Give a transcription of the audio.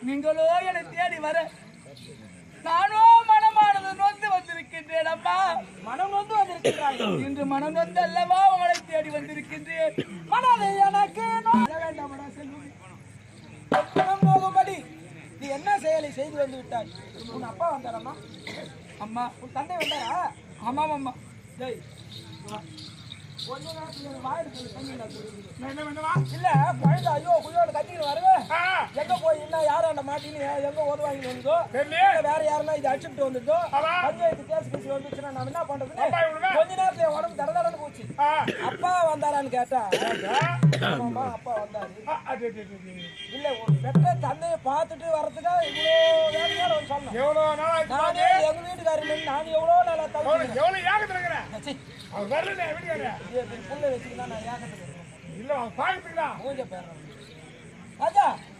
நீங்களோ என்னை தேடி வர நானோ மனமானது நொந்து வந்திருக்கின்றேன் அம்மா. மனம் நொந்து வந்திருக்கிறாய். இன்று மனம் நொந்து அல்லவா உங்களை தேடி வந்திருக்கின்றேன். மனதை எனக்கு வேண்டாமடா செல்வி. போகும்படி நீ என்ன செயலை செய்து வந்து விட்டாய்? உன் அப்பா வந்தாரம்மா? அம்மா உன் தந்தை வந்தாரா? ஆமாம் அம்மா. டேய் கொஞ்ச நேரத்துல வாயிடுச்சு இல்ல குழந்தை ஐயோ குயோட கட்டிட்டு வருது. எங்க போய் என்ன யாராண்ட மாட்டின்னு எங்க ஓதுவாங்க வந்தோ வேற யாருன்னா இது அடிச்சுட்டு வந்துட்டோ பஞ்சாயத்து கேஸ் பேசி வந்துச்சுன்னா நான் என்ன பண்றது? கொஞ்ச நேரத்துல என் உடம்பு தடதடன்னு போச்சு. அப்பா வந்தாரான்னு கேட்டா ஆமாம்மா அப்பா வந்தாரு. இல்ல ஒரு பெற்ற தந்தையை பார்த்துட்டு வர்றதுக்கா இவ்வளவு வேலையா சொன்னேன். நானே எங்க வீட்டுக்காரர் நான் எவ்வளவு நாளா தவிர்க்கிறேன். அவர் வரல வீட்டுக்காரர் புள்ள வச்சுக்கினா நான் ஏகத்துக்கு இல்ல அவன் பாக்கத்துக்குதான் பூஜை பேர் ராஜா